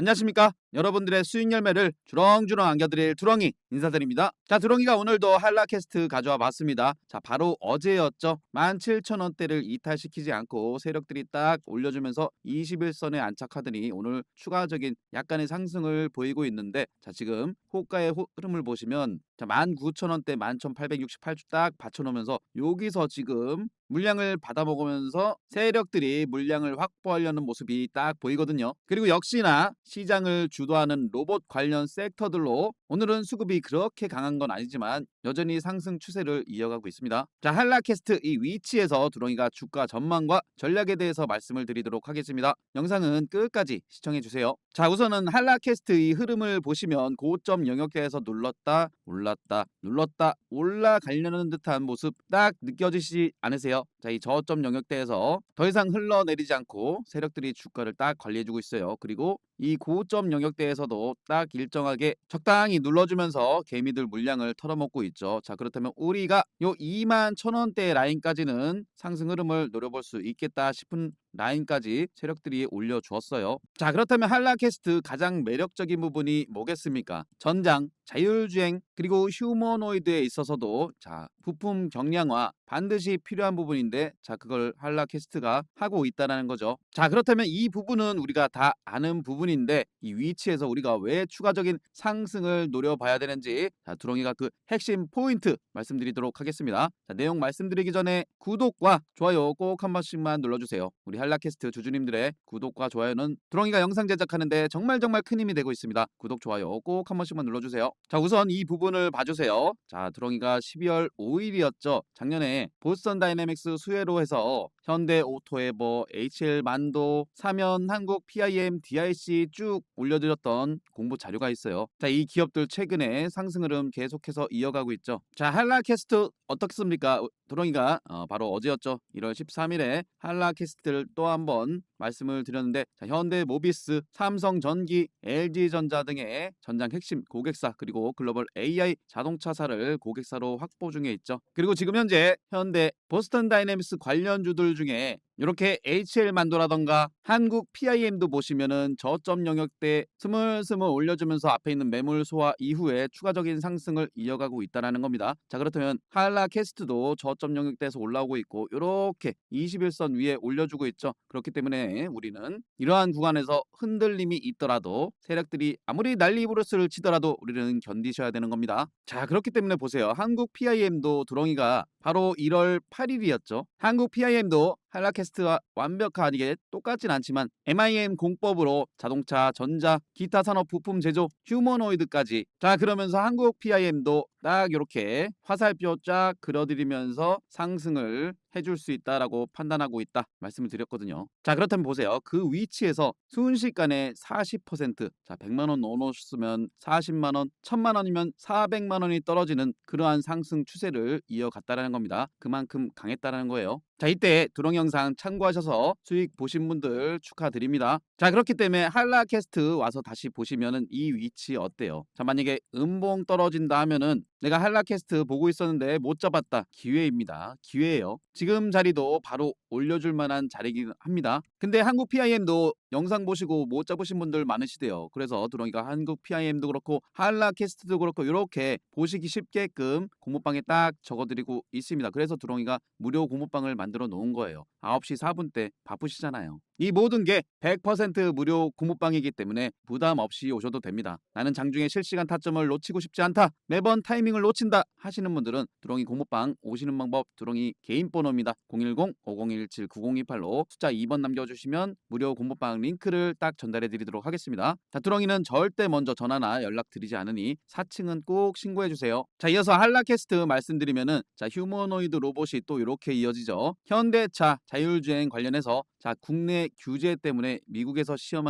안녕하십니까? 여러분들의 수익 열매를 주렁주렁 안겨드릴 두렁이 인사드립니다. 자, 두렁이가 오늘도 한라캐스트 가져와 봤습니다. 자, 바로 어제였죠. 17,000원대를 이탈시키지 않고 세력들이 딱 올려주면서 21선에 안착하더니 오늘 추가적인 약간의 상승을 보이고 있는데, 자, 지금 호가의 흐름을 보시면 자, 19,000원대 11,868주 딱 받쳐놓으면서 여기서 지금 물량을 받아먹으면서 세력들이 물량을 확보하려는 모습이 딱 보이거든요. 그리고 역시나 시장을 주도하는 로봇 관련 섹터들로 오늘은 수급이 그렇게 강한 건 아니지만 여전히 상승 추세를 이어가고 있습니다. 자, 한라캐스트 이 위치에서 두렁이가 주가 전망과 전략에 대해서 말씀을 드리도록 하겠습니다. 영상은 끝까지 시청해 주세요. 자, 우선은 한라캐스트 이 흐름을 보시면 고점 영역대에서 눌렀다 올랐다 눌렀다 올라가려는 듯한 모습 딱 느껴지시지 않으세요? 자, 이 저점 영역대에서 더 이상 흘러내리지 않고 세력들이 주가를 딱 관리해주고 있어요. 그리고 이 고점 영역대에서도 딱 일정하게 적당히 눌러주면서 개미들 물량을 털어먹고 있죠. 자, 그렇다면 우리가 요 21,000원대 라인까지는 상승 흐름을 노려볼 수 있겠다 싶은 라인까지 세력들이 올려주었어요. 자, 그렇다면 한라캐스트 가장 매력적인 부분이 뭐겠습니까? 전장, 자율주행, 그리고 휴머노이드에 있어서도 자, 부품 경량화 반드시 필요한 부분인데, 자, 그걸 한라캐스트가 하고 있다는 거죠. 자, 그렇다면 이 부분은 우리가 다 아는 부분인데 이 위치에서 우리가 왜 추가적인 상승을 노려봐야 되는지, 자, 두렁이가 그 핵심 포인트 말씀드리도록 하겠습니다. 자, 내용 말씀드리기 전에 구독과 좋아요 꼭 한 번씩만 눌러주세요. 우리 한라캐스트 주주님들의 구독과 좋아요는 두렁이가 영상 제작하는데 정말 큰 힘이 되고 있습니다. 구독, 좋아요 꼭 한 번씩만 눌러주세요. 자, 우선 이 부분을 봐주세요. 자, 두렁이가 12월 5일이었죠. 작년에 보스턴 다이내믹스 수혜로 해서 현대 오토에버, HL 만도, 사면, 한국 PIM, DIC 쭉 올려드렸던 공부 자료가 있어요. 자, 이 기업들 최근에 상승 흐름 계속해서 이어가고 있죠. 자, 한라캐스트 어떻습니까? 두렁이가 바로 어제였죠. 1월 13일에 한라캐스트를 또 한번 말씀을 드렸는데, 자, 현대모비스, 삼성전기, LG전자 등의 전장 핵심 고객사, 그리고 글로벌 AI 자동차사를 고객사로 확보 중에 있죠. 그리고 지금 현재 현대 보스턴 다이내믹스 관련주들 중에 이렇게 HL 만도라던가 한국 PIM도 보시면은 저점 영역대 스물스물 올려주면서 앞에 있는 매물 소화 이후에 추가적인 상승을 이어가고 있다는 겁니다. 자, 그렇다면 한라캐스트도 저점 영역대에서 올라오고 있고 이렇게 21선 위에 올려주고 있죠. 그렇기 때문에 우리는 이러한 구간에서 흔들림이 있더라도 세력들이 아무리 난리부르스를 치더라도 우리는 견디셔야 되는 겁니다. 자, 그렇기 때문에 보세요. 한국 PIM도 두렁이가 바로 1월 8일이었죠. 한국 PIM도 한라캐스트와 완벽하게 똑같진 않지만 MIM 공법으로 자동차, 전자, 기타 산업 부품 제조, 휴머노이드까지, 자, 그러면서 한국 PIM도 딱 이렇게 화살표 쫙 그려드리면서 상승을 해줄 수 있다라고 판단하고 있다 말씀을 드렸거든요. 자, 그렇다면 보세요. 그 위치에서 순식간에 40%, 자, 100만원 넣어놓으셨으면 40만원, 1000만원이면 400만원이 떨어지는 그러한 상승 추세를 이어갔다라는 겁니다. 그만큼 강했다라는 거예요. 자, 이때 두렁 영상 참고하셔서 수익 보신 분들 축하드립니다. 자, 그렇기 때문에 한라캐스트 와서 다시 보시면은 이 위치 어때요? 자, 만약에 음봉 떨어진다 하면은 내가 한라캐스트 보고 있었는데 못 잡았다. 기회입니다. 기회예요. 지금 자리도 바로 올려줄 만한 자리긴 합니다. 근데 한국 PIM도 영상 보시고 못 잡으신 분들 많으시대요. 그래서 두렁이가 한국 PIM도 그렇고 한라캐스트도 그렇고 이렇게 보시기 쉽게끔 공모방에 딱 적어드리고 있습니다. 그래서 두렁이가 무료 공모방을 만들어 놓은 거예요. 9시 4분 때 바쁘시잖아요. 이 모든 게 100% 무료 공모방이기 때문에 부담 없이 오셔도 됩니다. 나는 장중에 실시간 타점을 놓치고 싶지 않다, 매번 타이밍을 놓친다 하시는 분들은 두렁이 공모방 오시는 방법 두렁이 개인 번호입니다. 010-5017-9028로 숫자 2번 남겨주시면 무료 공모방 링크를 딱 전달해 드리도록 하겠습니다. 자, 두렁이는 절대 먼저 전화나 연락 드리지 않으니 사칭은 꼭 신고해 주세요. 자, 이어서 한라캐스트 말씀드리면은, 자, 휴머노이드 로봇이 또 이렇게 이어지죠. 현대차 자율주행 관련해서, 자, 국내 규제 때문에 미국에서 시험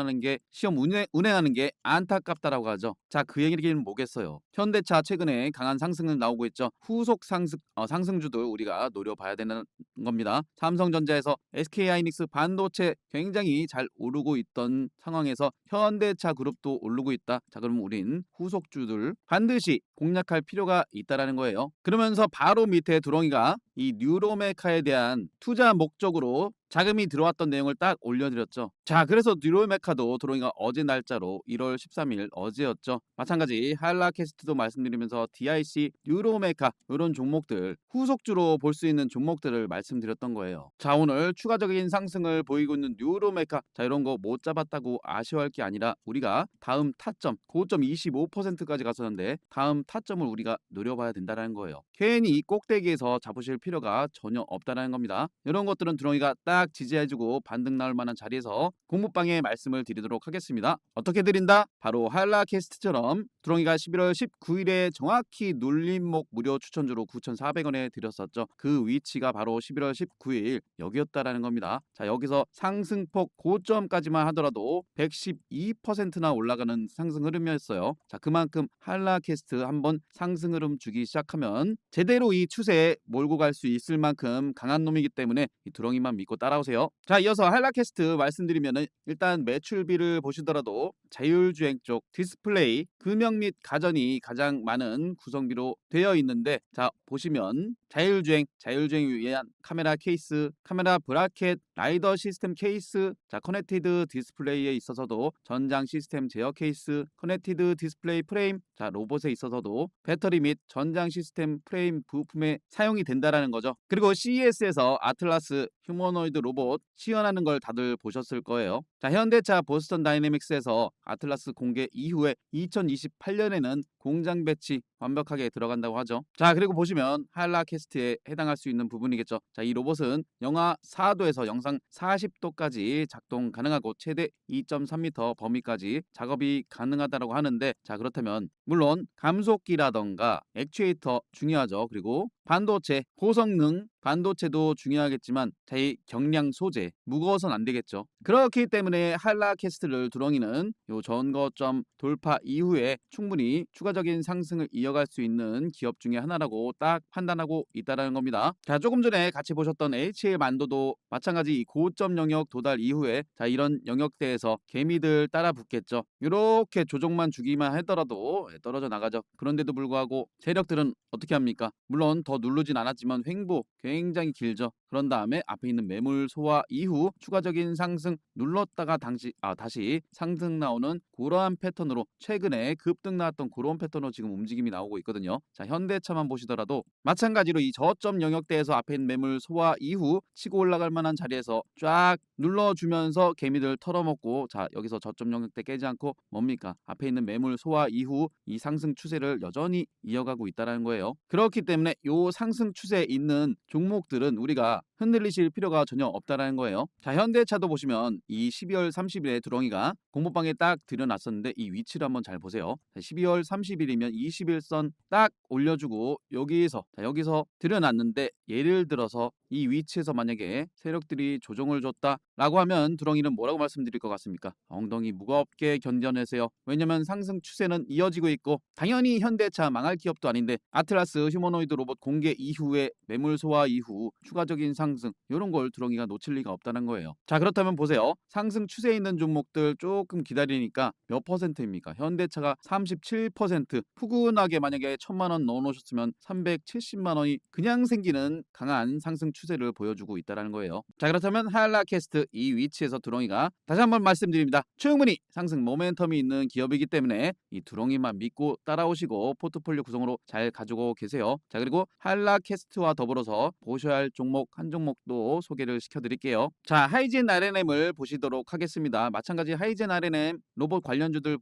운행하는 게 안타깝다라고 하죠. 자, 그 얘기는 뭐겠어요? 현대차 최근에 강한 상승을 나오고 있죠. 후속 상승주들 우리가 노려봐야 되는 겁니다. 삼성전자에서 SK하이닉스 반도체 굉장히 잘 오르고 있던 상황에서 현대차 그룹도 오르고 있다. 자, 그럼 우린 후속주들 반드시 공략할 필요가 있다라는 거예요. 그러면서 바로 밑에 두렁이가 이 뉴로메카에 대한 투자 목적으로 자금이 들어왔던 내용을 딱 올려드렸죠. 자, 그래서 뉴로메카도 드롱이가 어제 날짜로 1월 13일 어제였죠. 마찬가지 한라캐스트도 말씀드리면서 DIC, 뉴로메카 이런 종목들 후속주로 볼 수 있는 종목들을 말씀드렸던 거예요. 자, 오늘 추가적인 상승을 보이고 있는 뉴로메카, 자 이런 거 못 잡았다고 아쉬워할 게 아니라 우리가 다음 타점 고점 25%까지 갔었는데 다음 타점을 우리가 노려봐야 된다는 거예요. 괜히 이 꼭대기에서 잡으실 필요가 전혀 없다는 겁니다. 이런 것들은 드롱이가 딱 지지해주고 반등 나올 만한 자리에서 공부방에 말씀을 드리도록 하겠습니다. 어떻게 드린다? 바로 한라캐스트처럼 드롱이가 11월 19일에 정확히 눌림목 무료 추천주로 9,400원에 드렸었죠. 그 위치가 바로 11월 19일 여기였다라는 겁니다. 자, 여기서 상승폭 고점까지만 하더라도 112%나 올라가는 상승 흐름이었어요. 자, 그만큼 한라캐스트 한번 상승 흐름 주기 시작하면 제대로 이 추세에 몰고 갈 수 있을 만큼 강한 놈이기 때문에 이 드롱이만 믿고 따라오세요. 자, 이어서 한라캐스트 말씀드리면은 일단 매출비를 보시더라도 자율주행 쪽 디스플레이, 금형 및 가전이 가장 많은 구성비로 되어 있는데, 자 보시면 자율주행을 위한 카메라 케이스, 카메라 브라켓, 라이더 시스템 케이스, 자 커넥티드 디스플레이에 있어서도 전장 시스템 제어 케이스, 커넥티드 디스플레이 프레임, 자 로봇에 있어서도 배터리 및 전장 시스템 프레임 부품에 사용이 된다라는 거죠. 그리고 CES에서 아틀라스 휴머노이드 로봇 시연하는 걸 다들 보셨을 거예요. 자, 현대차 보스턴 다이내믹스에서 아틀라스 공개 이후에 2028년에는 공장 배치 완벽하게 들어간다고 하죠. 자, 그리고 보시면 한라캐스트에 해당할 수 있는 부분이겠죠. 자, 이 로봇은 영하 4도에서 영상 40도까지 작동 가능하고 최대 2.3m 범위까지 작업이 가능하다고 하는데, 자 그렇다면 물론 감속기라던가 액추에이터 중요하죠. 그리고 반도체, 고성능 반도체도 중요하겠지만 자이 경량 소재, 무거워서는 안 되겠죠. 그렇기 때문에 한라캐스트를 두렁이는 요 전거점 돌파 이후에 충분히 추가적인 상승을 이어갈 수 있는 기업 중에 하나라고 딱 판단하고 있다는 겁니다. 자, 조금 전에 같이 보셨던 HL 만도도 마찬가지 이 고점 영역 도달 이후에 자 이런 영역대에서 개미들 따라 붙겠죠. 이렇게 조정만 주기만 하더라도 떨어져 나가죠. 그런데도 불구하고 세력들은 어떻게 합니까? 물론 더 누르진 않았지만 횡보 굉장히 길죠. 그런 다음에 앞에 있는 매물 소화 이후 추가적인 상승 눌렀다가 다시 상승 나오는 그러한 패턴으로 최근에 급등 나왔던 그런 패턴으로 지금 움직임이 나오고 있거든요. 자, 현대차만 보시더라도 마찬가지로 이 저점 영역대에서 앞에 있는 매물 소화 이후 치고 올라갈 만한 자리에서 쫙 눌러주면서 개미들 털어먹고, 자 여기서 저점 영역대 깨지 않고 뭡니까? 앞에 있는 매물 소화 이후 이 상승 추세를 여전히 이어가고 있다는 거예요. 그렇기 때문에 요 상승 추세에 있는 종목들은 우리가 흔들리실 필요가 전혀 없다라는 거예요. 자, 현대차도 보시면 이 12월 30일에 두렁이가 공모방에 딱 들여놨었는데 이 위치를 한번 잘 보세요. 12월 30일이면 21선 딱 올려주고 여기서 들여놨는데, 예를 들어서 이 위치에서 만약에 세력들이 조정을 줬다라고 하면 두렁이는 뭐라고 말씀드릴 것 같습니까? 엉덩이 무겁게 견뎌내세요. 왜냐면 상승 추세는 이어지고 있고 당연히 현대차 망할 기업도 아닌데 아틀라스 휴머노이드 로봇 공개 이후에 매물 소화 이후 추가적인 상승 이런 걸 두렁이가 놓칠 리가 없다는 거예요. 자, 그렇다면 보세요. 상승 추세에 있는 종목들 조금 기다리니까 몇 퍼센트입니까? 현대차가 37%, 푸근하게 만약에 1,000만 원 넣어놓으셨으면 370만 원이 그냥 생기는 강한 상승 추세를 보여주고 있다는 거예요. 자, 그렇다면 한라캐스트 이 위치에서 두렁이가 다시 한번 말씀드립니다. 충분히 상승 모멘텀이 있는 기업이기 때문에 이 두렁이만 믿고 따라오시고 포트폴리오 구성으로 잘 가지고 계세요. 자, 그리고 한라캐스트와 더불어서 보셔야 할 종목 한 종목도 소개를 시켜드릴게요. 자, 하이젠 RNM을 보시도록 하겠습니다. 마찬가지 하이젠 RNM 로봇 관련주들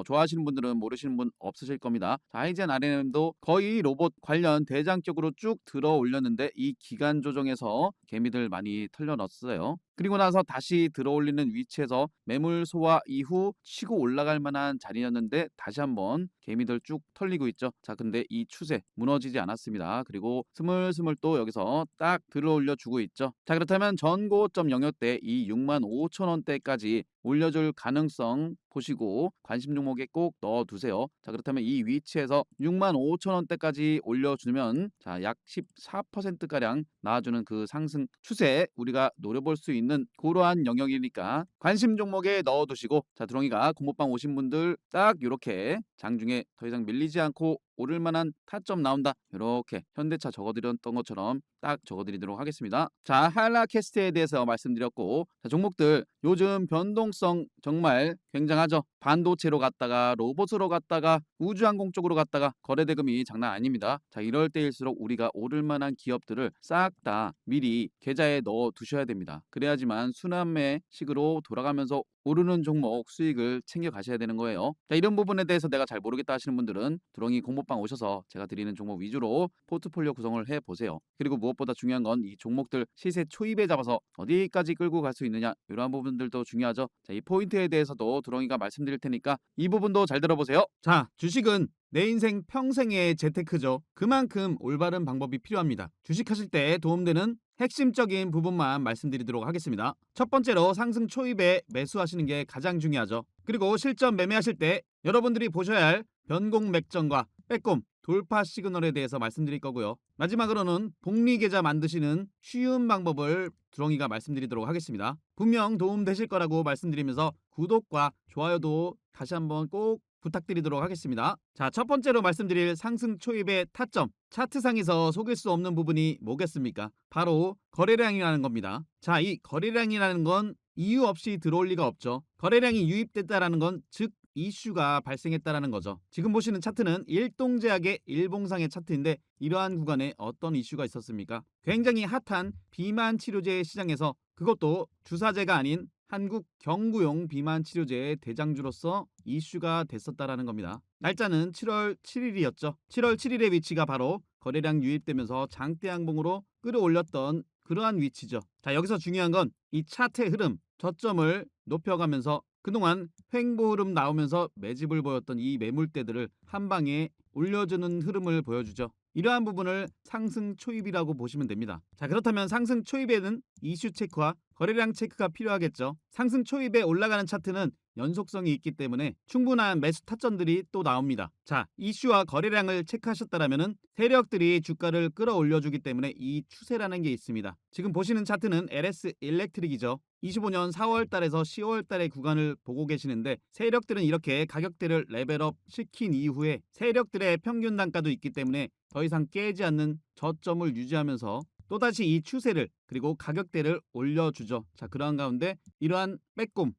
좋아하시는 분들은 모르시는 분 없으실 겁니다. 자, 하이젠 RNM도 거의 로봇 관련 대장격으로 쭉 들어 올렸는데 이 기간 조정에서 개미들 많이 털려놨어요. 그리고 나서 다시 들어올리는 위치에서 매물 소화 이후 치고 올라갈 만한 자리였는데 다시 한번 개미들 쭉 털리고 있죠. 자, 근데 이 추세 무너지지 않았습니다. 그리고 스물스물 또 여기서 딱 들어올려 주고 있죠. 자, 그렇다면 전고점 영역대 이 65,000원대까지 올려줄 가능성 보시고 관심 종목에 꼭 넣어두세요. 자, 그렇다면 이 위치에서 65,000원대까지 올려주면 약 14%가량 나와주는 그 상승 추세 우리가 노려볼 수 있는 그러한 영역이니까 관심 종목에 넣어두시고, 자 두렁이가 공모방 오신 분들 딱 이렇게 장중에 더 이상 밀리지 않고 오를 만한 타점 나온다. 이렇게 현대차 적어드렸던 것처럼 딱 적어드리도록 하겠습니다. 자, 한라캐스트에 대해서 말씀드렸고, 자, 종목들 요즘 변동성 정말 굉장하죠. 반도체로 갔다가 로봇으로 갔다가 우주항공 쪽으로 갔다가 거래대금이 장난 아닙니다. 자, 이럴 때일수록 우리가 오를 만한 기업들을 싹 다 미리 계좌에 넣어 두셔야 됩니다. 그래야지만 순환매식으로 돌아가면서 오르는 종목 수익을 챙겨 가셔야 되는 거예요. 자, 이런 부분에 대해서 내가 잘 모르겠다 하시는 분들은 두렁이 공모방 오셔서 제가 드리는 종목 위주로 포트폴리오 구성을 해 보세요. 그리고 무엇보다 중요한 건 이 종목들 시세 초입에 잡아서 어디까지 끌고 갈 수 있느냐, 이러한 부분들도 중요하죠. 자, 이 포인트에 대해서도 두렁이가 말씀드릴 테니까 이 부분도 잘 들어보세요. 자, 주식은 내 인생 평생의 재테크죠. 그만큼 올바른 방법이 필요합니다. 주식하실 때 도움되는 핵심적인 부분만 말씀드리도록 하겠습니다. 첫 번째로 상승 초입에 매수하시는 게 가장 중요하죠. 그리고 실전 매매하실 때 여러분들이 보셔야 할 변공 맥점과 빼꼼 돌파 시그널에 대해서 말씀드릴 거고요. 마지막으로는 복리 계좌 만드시는 쉬운 방법을 두렁이가 말씀드리도록 하겠습니다. 분명 도움 되실 거라고 말씀드리면서 구독과 좋아요도 다시 한번 꼭 부탁드리도록 하겠습니다. 자, 첫 번째로 말씀드릴 상승 초입의 타점, 차트상에서 속일 수 없는 부분이 뭐겠습니까? 바로 거래량이라는 겁니다. 자, 이 거래량이라는 건 이유 없이 들어올 리가 없죠. 거래량이 유입됐다라는 건 즉 이슈가 발생했다라는 거죠. 지금 보시는 차트는 일동제약의 일봉상의 차트인데 이러한 구간에 어떤 이슈가 있었습니까? 굉장히 핫한 비만 치료제 시장에서, 그것도 주사제가 아닌 한국 경구용 비만 치료제의 대장주로서 이슈가 됐었다라는 겁니다. 날짜는 7월 7일이었죠. 7월 7일의 위치가 바로 거래량 유입되면서 장대 양봉으로 끌어올렸던 그러한 위치죠. 자, 여기서 중요한 건 이 차트의 흐름, 저점을 높여가면서 그동안 횡보 흐름 나오면서 매집을 보였던 이 매물대들을 한 방에 올려주는 흐름을 보여주죠. 이러한 부분을 상승 초입이라고 보시면 됩니다. 자, 그렇다면 상승 초입에는 이슈 체크와 거래량 체크가 필요하겠죠. 상승 초입에 올라가는 차트는 연속성이 있기 때문에 충분한 매수 타점들이 또 나옵니다. 자, 이슈와 거래량을 체크하셨다면 세력들이 주가를 끌어올려주기 때문에 이 추세라는 게 있습니다. 지금 보시는 차트는 LS 일렉트릭이죠. 25년 4월 달에서 10월 달의 구간을 보고 계시는데 세력들은 이렇게 가격대를 레벨업 시킨 이후에 세력들의 평균 단가도 있기 때문에 더 이상 깨지 않는 저점을 유지하면서 또다시 이 추세를 그리고 가격대를 올려주죠. 자, 그러한 가운데 이러한 빼꼼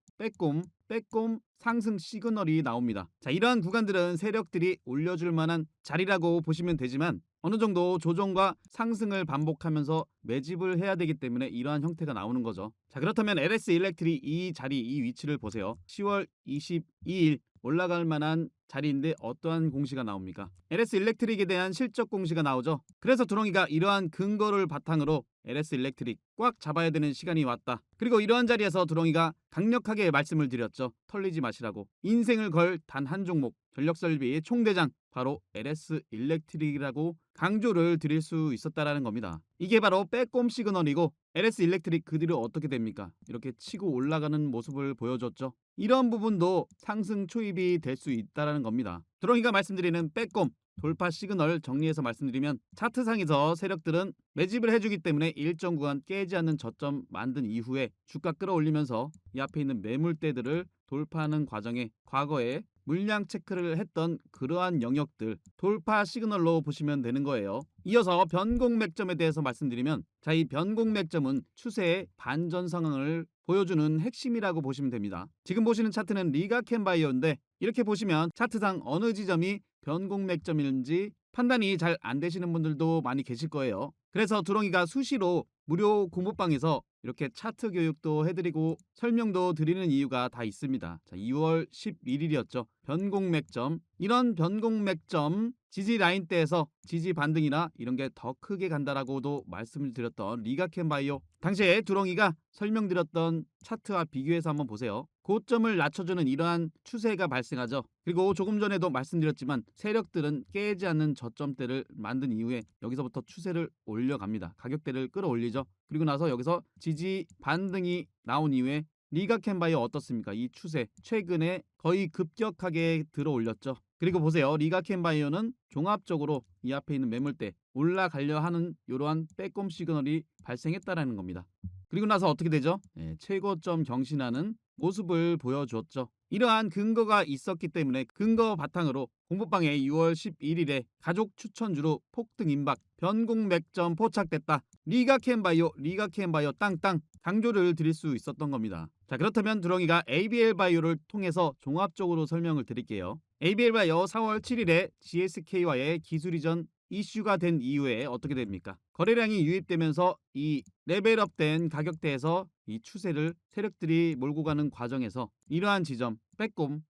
상승 시그널이 나옵니다. 자, 이러한 구간들은 세력들이 올려줄 만한 자리라고 보시면 되지만 어느 정도 조정과 상승을 반복하면서 매집을 해야 되기 때문에 이러한 형태가 나오는 거죠. 자, 그렇다면 LS 일렉트릭 이 자리, 이 위치를 보세요. 10월 22일 올라갈 만한 자리인데 어떠한 공시가 나옵니까? LS 일렉트릭에 대한 실적 공시가 나오죠. 그래서 두렁이가 이러한 근거를 바탕으로 LS 일렉트릭 꽉 잡아야 되는 시간이 왔다. 그리고 이러한 자리에서 두렁이가 강력하게 말씀을 드렸죠. 털리지 마시라고. 인생을 걸 단 한 종목, 전력설비의 총대장, 바로 LS 일렉트릭이라고 강조를 드릴 수 있었다라는 겁니다. 이게 바로 빼꼼 시그널이고 LS 일렉트릭 그 뒤로 어떻게 됩니까? 이렇게 치고 올라가는 모습을 보여줬죠. 이런 부분도 상승 초입이 될 수 있다라는 겁니다. 두렁이가 말씀드리는 빼꼼 돌파 시그널 정리해서 말씀드리면 차트상에서 세력들은 매집을 해주기 때문에 일정 구간 깨지 않는 저점 만든 이후에 주가 끌어올리면서 이 앞에 있는 매물대들을 돌파하는 과정에 과거에 물량 체크를 했던 그러한 영역들 돌파 시그널로 보시면 되는 거예요. 이어서 변공 맥점에 대해서 말씀드리면 자, 이 변공 맥점은 추세의 반전 상황을 보여주는 핵심이라고 보시면 됩니다. 지금 보시는 차트는 리가켄바이오인데 이렇게 보시면 차트상 어느 지점이 변공 맥점인지 판단이 잘 안 되시는 분들도 많이 계실 거예요. 그래서 두렁이가 수시로 무료 공부방에서 이렇게 차트 교육도 해드리고 설명도 드리는 이유가 다 있습니다. 자, 2월 11일이었죠. 변공 맥점. 이런 변공 맥점 지지 라인대에서 지지 반등이나 이런 게 더 크게 간다라고도 말씀을 드렸던 리가켄바이오. 당시에 두렁이가 설명드렸던 차트와 비교해서 한번 보세요. 고점을 낮춰주는 이러한 추세가 발생하죠. 그리고 조금 전에도 말씀드렸지만 세력들은 깨지 않는 저점대를 만든 이후에 여기서부터 추세를 올려갑니다. 가격대를 끌어올리죠. 그리고 나서 여기서 지지 반등이 나온 이후에 리가켄바이오 어떻습니까? 이 추세 최근에 거의 급격하게 들어올렸죠. 그리고 보세요. 리가켄바이오는 종합적으로 이 앞에 있는 매물대 올라가려 하는 이러한 빼꼼 시그널이 발생했다라는 겁니다. 그리고 나서 어떻게 되죠? 최고점 경신하는 모습을 보여줬죠. 이러한 근거가 있었기 때문에 근거 바탕으로 공부방에 6월 11일에 가족 추천주로 폭등 임박, 변곡 맥점 포착됐다. 리가켄바이오 땅땅 강조를 드릴 수 있었던 겁니다. 자, 그렇다면 두렁이가 ABL 바이오를 통해서 종합적으로 설명을 드릴게요. ABL 바이오 4월 7일에 GSK와의 기술 이전 이슈가 된 이후에 어떻게 됩니까? 거래량이 유입되면서 이 레벨업된 가격대에서 이 추세를 세력들이 몰고 가는 과정에서 이러한 지점 빼꼼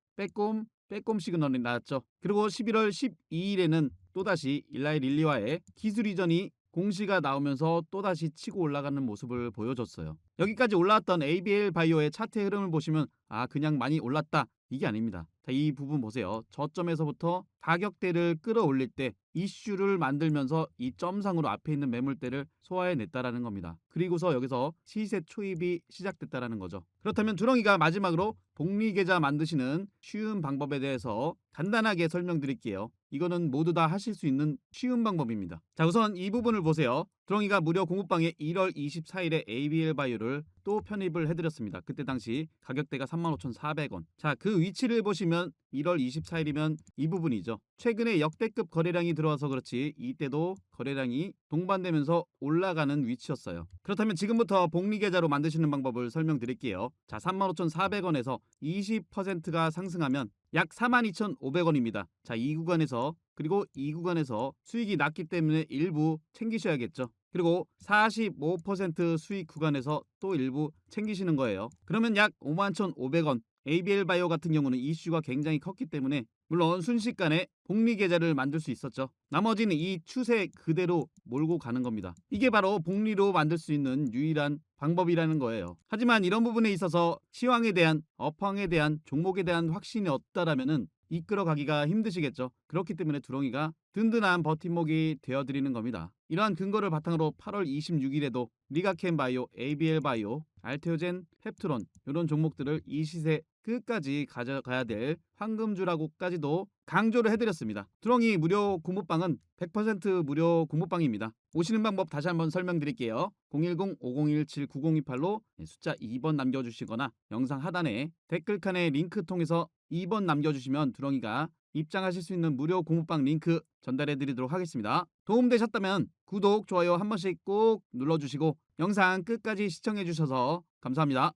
시그널이 나왔죠. 그리고 11월 12일에는 또다시 일라이 릴리와의 기술 이전이 공시가 나오면서 또다시 치고 올라가는 모습을 보여줬어요. 여기까지 올라왔던 ABL 바이오의 차트 흐름을 보시면 그냥 많이 올랐다 이게 아닙니다. 자, 이 부분 보세요. 저점에서부터 가격대를 끌어올릴 때 이슈를 만들면서 이 점상으로 앞에 있는 매물대를 소화해냈다라는 겁니다. 그리고서 여기서 시세 초입이 시작됐다라는 거죠. 그렇다면 두렁이가 마지막으로 복리계좌 만드시는 쉬운 방법에 대해서 간단하게 설명드릴게요. 이거는 모두 다 하실 수 있는 쉬운 방법입니다. 자, 우선 이 부분을 보세요. 두렁이가 무료 공부방에 1월 24일에 ABL 바이오를 또 편입을 해드렸습니다. 그때 당시 가격대가 35,400원. 자, 그 위치를 보시면 1월 24일이면 이 부분이죠. 최근에 역대급 거래량이 들어와서 그렇지 이때도 거래량이 동반되면서 올라가는 위치였어요. 그렇다면 지금부터 복리계좌로 만드시는 방법을 설명드릴게요. 자, 35,400원에서 20%가 상승하면 약 42,500원입니다. 자, 이 구간에서 그리고 이 구간에서 수익이 났기 때문에 일부 챙기셔야겠죠. 그리고 45% 수익 구간에서 또 일부 챙기시는 거예요. 그러면 약 51,500원. ABL 바이오 같은 경우는 이슈가 굉장히 컸기 때문에 물론 순식간에 복리 계좌를 만들 수 있었죠. 나머지는 이 추세 그대로 몰고 가는 겁니다. 이게 바로 복리로 만들 수 있는 유일한 방법이라는 거예요. 하지만 이런 부분에 있어서 시황에 대한 업황에 대한 종목에 대한 확신이 없다라면은 이끌어가기가 힘드시겠죠. 그렇기 때문에 두렁이가 든든한 버팀목이 되어드리는 겁니다. 이러한 근거를 바탕으로 8월 26일에도 리가켄 바이오, ABL 바이오, 알테오젠, 펩트론 이런 종목들을 이 시세 끝까지 가져가야 될 황금주라고까지도 강조를 해드렸습니다. 두렁이 무료 공부방은 100% 무료 공부방입니다. 오시는 방법 다시 한번 설명드릴게요. 010-5017-9028로 숫자 2번 남겨주시거나 영상 하단에 댓글칸에 링크 통해서 2번 남겨주시면 두렁이가 입장하실 수 있는 무료 공부방 링크 전달해드리도록 하겠습니다. 도움되셨다면 구독, 좋아요 한 번씩 꼭 눌러주시고 영상 끝까지 시청해주셔서 감사합니다.